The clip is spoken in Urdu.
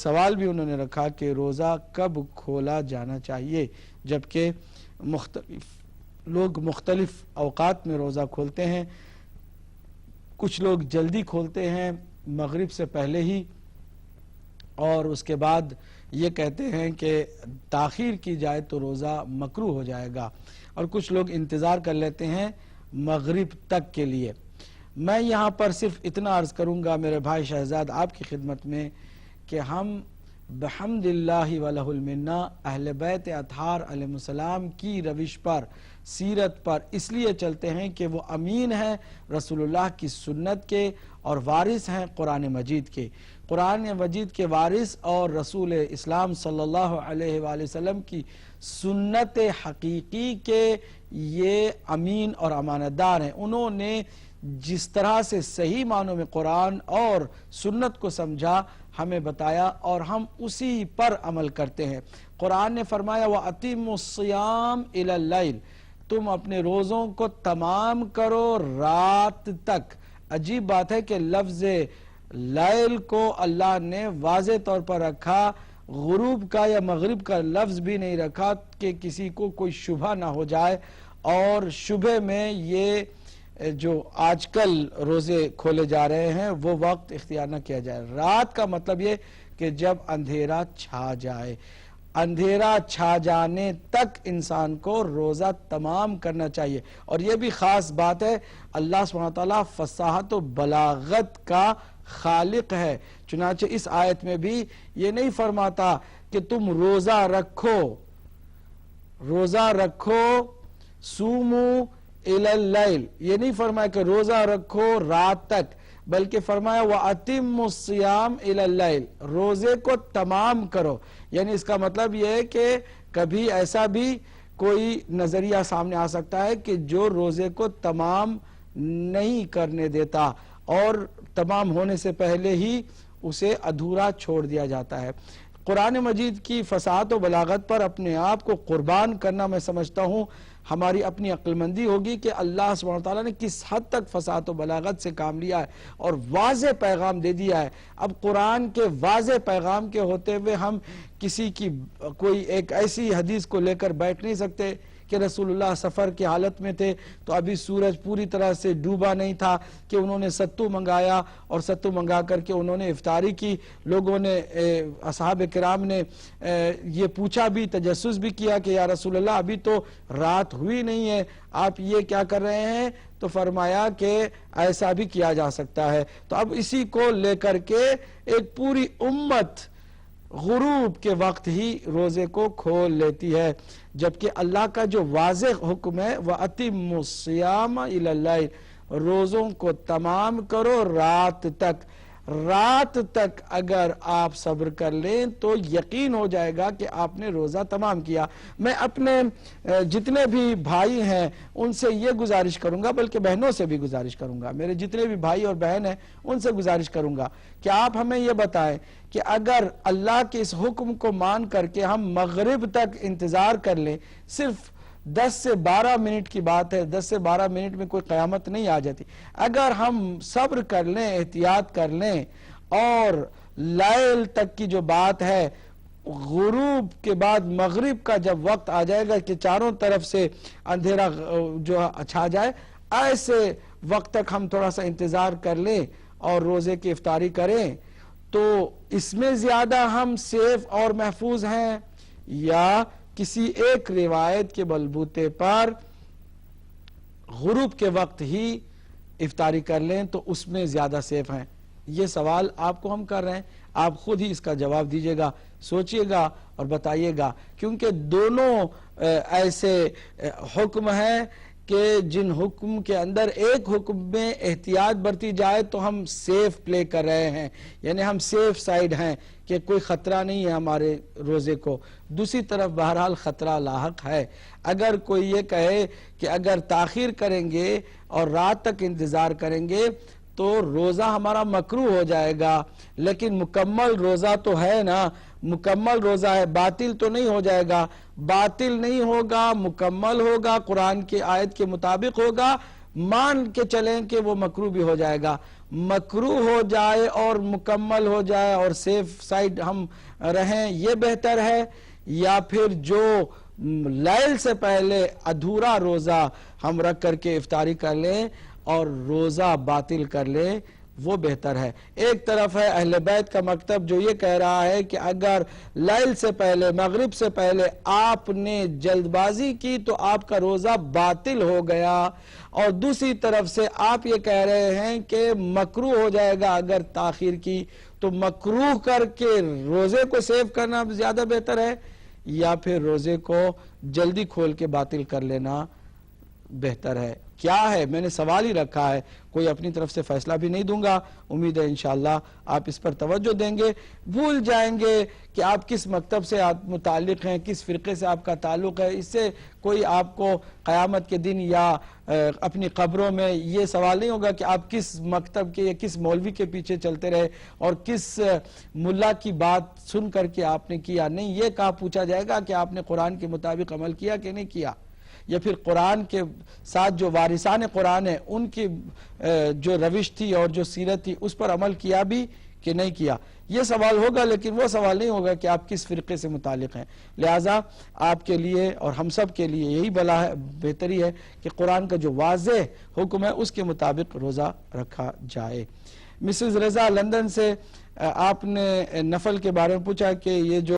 سوال بھی انہوں نے رکھا کہ روزہ کب کھولا جانا چاہیے، جبکہ لوگ مختلف اوقات میں روزہ کھولتے ہیں۔ کچھ لوگ جلدی کھولتے ہیں مغرب سے پہلے ہی، اور اس کے بعد یہ کہتے ہیں کہ تاخیر کی جائے تو روزہ مکروہ ہو جائے گا، اور کچھ لوگ انتظار کر لیتے ہیں مغرب تک کے لیے۔ میں یہاں پر صرف اتنا عرض کروں گا میرے بھائی شہزاد آپ کی خدمت میں کہ ہم بحمد اللہ ولہ المنہ اہل بیت اطہار علیہ السلام کی روش پر، سیرت پر اس لیے چلتے ہیں کہ وہ امین ہیں رسول اللہ کی سنت کے اور وارث ہیں قرآن مجید کے۔ قرآن مجید کے وارث اور رسول اسلام صلی اللہ علیہ وآلہ وسلم کی سنت حقیقی کے یہ امین اور امانت دار ہیں۔ انہوں نے جس طرح سے صحیح معنوں میں قرآن اور سنت کو سمجھا ہمیں بتایا، اور ہم اسی پر عمل کرتے ہیں۔ قرآن نے فرمایا وَأَتِمُّ الصِّيَامَ إِلَى اللَّيْلِ، تم اپنے روزوں کو تمام کرو رات تک۔ عجیب بات ہے کہ لفظ لیل کو اللہ نے واضح طور پر رکھا، غروب کا یا مغرب کا لفظ بھی نہیں رکھا کہ کسی کو کوئی شبہ نہ ہو جائے، اور شبہ میں یہ جو آج کل روزے کھولے جا رہے ہیں وہ وقت اختیار نہ کیا جائے۔ رات کا مطلب یہ کہ جب اندھیرا چھا جائے، اندھیرا چھا جانے تک انسان کو روزہ تمام کرنا چاہیے۔ اور یہ بھی خاص بات ہے، اللہ سبحانہ وتعالیٰ فصاحت و بلاغت کا خالق ہے، چنانچہ اس آیت میں بھی یہ نہیں فرماتا کہ تم روزہ رکھو، روزہ رکھو سومو الی اللیل، یہ نہیں فرمایا کہ روزہ رکھو رات تک، بلکہ فرمایا وَأَتِمُّ الصِّيَامَ إِلَى اللَّيْلِ، روزے کو تمام کرو۔ یعنی اس کا مطلب یہ ہے کہ کبھی ایسا بھی کوئی نظریہ سامنے آ سکتا ہے کہ جو روزے کو تمام نہیں کرنے دیتا، اور تمام ہونے سے پہلے ہی اسے ادھورا چھوڑ دیا جاتا ہے۔ قرآن مجید کی فصاحت و بلاغت پر اپنے آپ کو قربان کرنا میں سمجھتا ہوں ہماری اپنی عقل مندی ہوگی کہ اللہ سبحانہ وتعالیٰ نے کس حد تک فصاحت و بلاغت سے کام لیا ہے اور واضح پیغام دے دیا ہے۔ اب قرآن کے واضح پیغام کے ہوتے ہوئے ہم کسی کی کوئی ایک ایسی حدیث کو لے کر بیٹھ نہیں سکتے کہ رسول اللہ سفر کی حالت میں تھے تو ابھی سورج پوری طرح سے ڈوبا نہیں تھا کہ انہوں نے ستو منگایا اور ستو منگا کر کے انہوں نے افطاری کی۔ لوگوں نے اصحاب کرام نے یہ پوچھا بھی، تجسس بھی کیا کہ یا رسول اللہ ابھی تو رات ہوئی نہیں ہے، آپ یہ کیا کر رہے ہیں؟ تو فرمایا کہ ایسا بھی کیا جا سکتا ہے۔ تو اب اسی کو لے کر کے ایک پوری امت غروب کے وقت ہی روزے کو کھول لیتی ہے، جبکہ اللہ کا جو واضح حکم ہے وَأَتِمُّ الصِّيَامَ إِلَى اللَّيْلِ، روزوں کو تمام کرو رات تک۔ رات تک اگر آپ صبر کر لیں تو یقین ہو جائے گا کہ آپ نے روزہ تمام کیا۔ میں اپنے جتنے بھی بھائی ہیں ان سے یہ گزارش کروں گا، بلکہ بہنوں سے بھی گزارش کروں گا، میرے جتنے بھی بھائی اور بہن ہیں ان سے گزارش کروں گا کہ آپ ہمیں یہ بتائیں کہ اگر اللہ کے اس حکم کو مان کر کے ہم مغرب تک انتظار کر لیں، صرف 10 سے 12 منٹ کی بات ہے، 10 سے 12 منٹ میں کوئی قیامت نہیں آ جاتی، اگر ہم صبر کر لیں، احتیاط کر لیں، اور لیل تک کی جو بات ہے غروب کے بعد مغرب کا جب وقت آ جائے گا کہ چاروں طرف سے اندھیرا جو چھا جائے، ایسے وقت تک ہم تھوڑا سا انتظار کر لیں اور روزے کی افطاری کریں، تو اس میں زیادہ ہم سیف اور محفوظ ہیں یا کسی ایک روایت کے بلبوتے پر غروب کے وقت ہی افطاری کر لیں تو اس میں زیادہ سیف ہیں؟ یہ سوال آپ کو ہم کر رہے ہیں، آپ خود ہی اس کا جواب دیجئے گا، سوچئے گا اور بتائیے گا، کیونکہ دونوں ایسے حکم ہیں کہ جن حکم کے اندر ایک حکم میں احتیاط برتی جائے تو ہم سیف پلے کر رہے ہیں، یعنی ہم سیف سائیڈ ہیں کہ کوئی خطرہ نہیں ہے ہمارے روزے کو، دوسری طرف بہرحال خطرہ لاحق ہے۔ اگر کوئی یہ کہے کہ اگر تاخیر کریں گے اور رات تک انتظار کریں گے تو روزہ ہمارا مکروہ ہو جائے گا، لیکن مکمل روزہ تو ہے نا، مکمل روزہ ہے، باطل تو نہیں ہو جائے گا، باطل نہیں ہوگا، مکمل ہوگا، قرآن کی آیت کے مطابق ہوگا، مان کے چلیں کہ وہ مکروہ بھی ہو جائے گا، مکروہ ہو جائے اور مکمل ہو جائے اور سیف سائڈ ہم رہیں یہ بہتر ہے، یا پھر جو لیل سے پہلے ادھورا روزہ ہم رکھ کر کے افطاری کر لیں اور روزہ باطل کر لیں وہ بہتر ہے۔ ایک طرف ہے اہل بیت کا مکتب جو یہ کہہ رہا ہے کہ اگر لیل سے پہلے، مغرب سے پہلے آپ نے جلد بازی کی تو آپ کا روزہ باطل ہو گیا، اور دوسری طرف سے آپ یہ کہہ رہے ہیں کہ مکروہ ہو جائے گا اگر تاخیر کی، تو مکروہ کر کے روزے کو سیو کرنا زیادہ بہتر ہے یا پھر روزے کو جلدی کھول کے باطل کر لینا بہتر ہے؟ کیا ہے؟ میں نے سوال ہی رکھا ہے، کوئی اپنی طرف سے فیصلہ بھی نہیں دوں گا، امید ہے انشاءاللہ آپ اس پر توجہ دیں گے، بھول جائیں گے کہ آپ کس مکتب سے آپ متعلق ہیں، کس فرقے سے آپ کا تعلق ہے۔ اس سے کوئی آپ کو قیامت کے دن یا اپنی قبروں میں یہ سوال نہیں ہوگا کہ آپ کس مکتب کے یا کس مولوی کے پیچھے چلتے رہے اور کس ملا کی بات سن کر کے آپ نے کیا، نہیں، یہ کہا پوچھا جائے گا کہ آپ نے قرآن کے مطابق عمل کیا کہ نہیں کیا، یا پھر قرآن کے ساتھ جو وارثان قرآن ہیں ان کی جو روش تھی اور جو سیرت تھی اس پر عمل کیا بھی کہ نہیں کیا، یہ سوال ہوگا، لیکن وہ سوال نہیں ہوگا کہ آپ کس فرقے سے متعلق ہیں۔ لہٰذا آپ کے لیے اور ہم سب کے لیے یہی بہتری ہے کہ قرآن کا جو واضح حکم ہے اس کے مطابق روزہ رکھا جائے۔ مسز رضا لندن سے آپ نے نفل کے بارے میں پوچھا کہ یہ جو